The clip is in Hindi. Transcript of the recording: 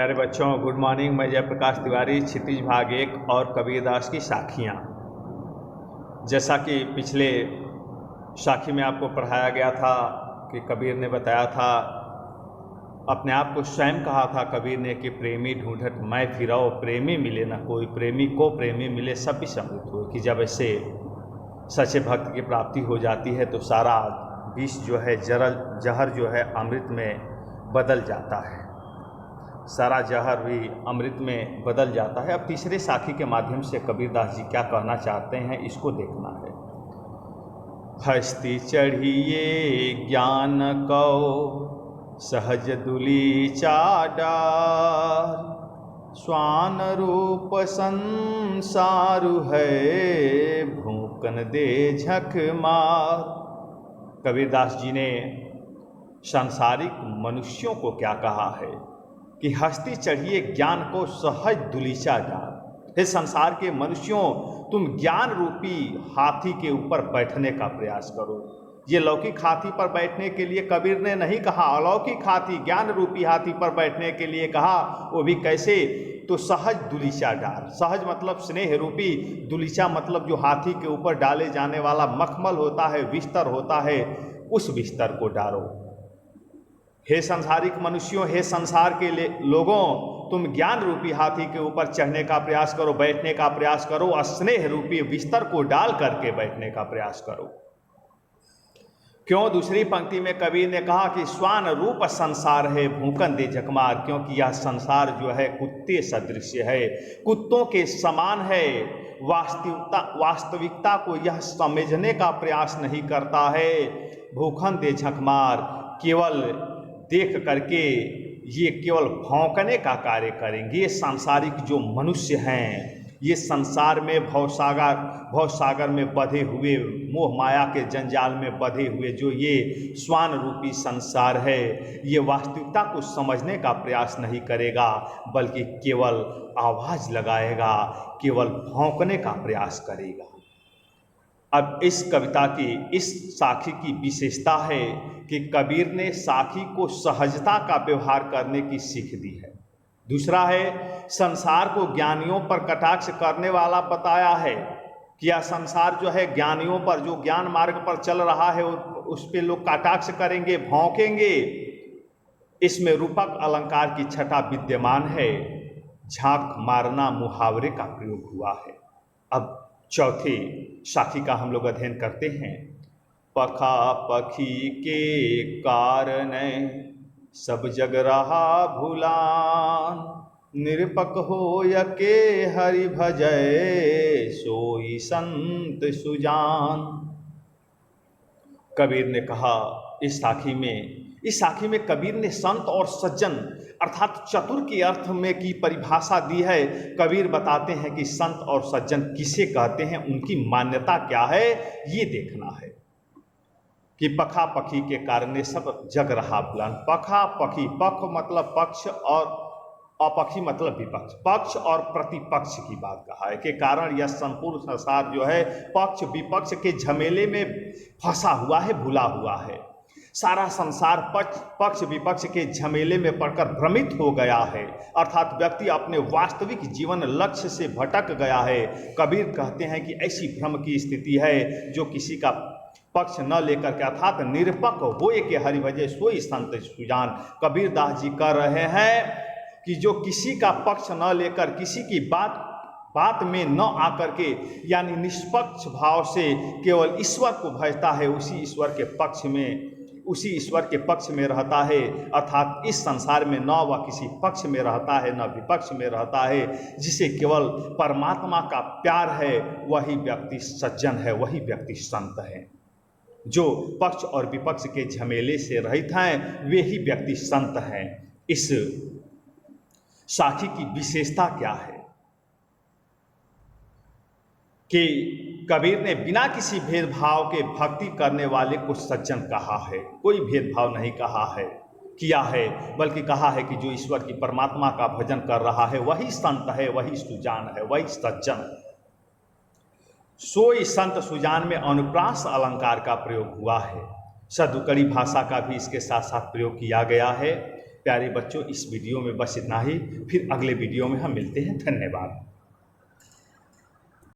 प्यारे बच्चों, गुड मॉर्निंग। मैं जयप्रकाश तिवारी, क्षितिज भाग 1 और कबीरदास की साखियाँ। जैसा कि पिछले साखी में आपको पढ़ाया गया था कि कबीर ने बताया था, अपने आप को स्वयं कहा था कबीर ने कि प्रेमी ढूंढत मैं फिराओ, प्रेमी मिले न कोई, प्रेमी को प्रेमी मिले सब भी समृत हो। कि जब ऐसे सच्चे भक्त की प्राप्ति हो जाती है तो सारा विष जो है, जहर जो है अमृत में बदल जाता है, सारा जहर भी अमृत में बदल जाता है। अब तीसरे साखी के माध्यम से कबीरदास जी क्या कहना चाहते हैं, इसको देखना है। हस्ती चढ़िए ज्ञान कौ सहज दुली चाडार, स्वान रूप संसारु है भूकन दे झक मार। कबीरदास जी ने सांसारिक मनुष्यों को क्या कहा है कि हस्ती चढ़िए ज्ञान को सहज दुलीचा डाल। हे संसार के मनुष्यों, तुम ज्ञान रूपी हाथी के ऊपर बैठने का प्रयास करो। ये लौकिक हाथी पर बैठने के लिए कबीर ने नहीं कहा, अलौकिक हाथी ज्ञान रूपी हाथी पर बैठने के लिए कहा। वो भी कैसे? तो सहज दुलीचा डाल। सहज मतलब स्नेह रूपी, दुलीचा मतलब जो हाथी के ऊपर डाले जाने वाला मखमल होता है, बिस्तर होता है, उस बिस्तर को डालो। हे संसारिक मनुष्यों, हे संसार के लोगों, तुम ज्ञान रूपी हाथी के ऊपर चढ़ने का प्रयास करो, बैठने का प्रयास करो, और स्नेह रूपी बिस्तर को डाल करके बैठने का प्रयास करो। क्यों? दूसरी पंक्ति में कबीर ने कहा कि स्वान रूप संसार है भूकन दे झकमार, क्योंकि यह संसार जो है कुत्ते सदृश है, कुत्तों के समान है। वास्तविकता को यह समझने का प्रयास नहीं करता है। भूखन दे झकमार, केवल देख करके ये केवल भौंकने का कार्य करेंगे। ये सांसारिक जो मनुष्य हैं, ये संसार में भवसागर में बंधे हुए, मोह माया के जंजाल में बंधे हुए जो ये स्वान रूपी संसार है, ये वास्तविकता को समझने का प्रयास नहीं करेगा, बल्कि केवल आवाज लगाएगा, केवल भौंकने का प्रयास करेगा। अब इस कविता की, इस साखी की विशेषता है कि कबीर ने साखी को सहजता का व्यवहार करने की सीख दी है। दूसरा है, संसार को ज्ञानियों पर कटाक्ष करने वाला बताया है कि यह संसार जो है ज्ञानियों पर, जो ज्ञान मार्ग पर चल रहा है, उस पर लोग कटाक्ष करेंगे, भौंकेंगे। इसमें रूपक अलंकार की छटा विद्यमान है। झांक मारना मुहावरे का प्रयोग हुआ है। अब चौथी साखी का हम लोग अध्ययन करते हैं। पखा पखी के कारण सब जग रहा भुलान, निरपक हो यके हरि भजय सोई संत सुजान। कबीर ने कहा इस साखी में कबीर ने संत और सज्जन अर्थात चतुर के अर्थ में की परिभाषा दी है। कबीर बताते हैं कि संत और सज्जन किसे कहते हैं, उनकी मान्यता क्या है, ये देखना है। कि पखा पखी के कारण सब जग रहा भुलान। पखा पखी, पख मतलब पक्ष और अपक्षी मतलब विपक्ष, पक्ष और प्रतिपक्ष की बात कहा है के कारण यह संपूर्ण संसार जो है पक्ष विपक्ष के झमेले में फंसा हुआ है, भुला हुआ है। सारा संसार पक्ष विपक्ष के झमेले में पड़कर भ्रमित हो गया है, अर्थात व्यक्ति अपने वास्तविक जीवन लक्ष्य से भटक गया है। कबीर कहते हैं कि ऐसी भ्रम की स्थिति है जो किसी का पक्ष न लेकर के, अर्थात निरपक होए के हरि भजे सोई संत सुजान। कबीरदास जी कह रहे हैं कि जो किसी का पक्ष न लेकर, किसी की बात में न आकर के, यानी निष्पक्ष भाव से केवल ईश्वर को भजता है, उसी ईश्वर के पक्ष में रहता है। अर्थात इस संसार में न वह किसी पक्ष में रहता है न विपक्ष में रहता है। जिसे केवल परमात्मा का प्यार है, वही व्यक्ति सज्जन है, वही व्यक्ति संत है। जो पक्ष और विपक्ष के झमेले से रहित हैं, वे ही व्यक्ति संत हैं। इस साखी की विशेषता क्या है कि कबीर ने बिना किसी भेदभाव के भक्ति करने वाले को सज्जन कहा है। कोई भेदभाव नहीं किया है, बल्कि कहा है कि जो ईश्वर की, परमात्मा का भजन कर रहा है, वही संत है, वही सुजान है, वही सज्जन है। सोई संत सुजान में अनुप्रास अलंकार का प्रयोग हुआ है। सदुकड़ी भाषा का भी इसके साथ साथ प्रयोग किया गया है। प्यारे बच्चों, इस वीडियो में बस इतना ही। फिर अगले वीडियो में हम मिलते हैं। धन्यवाद।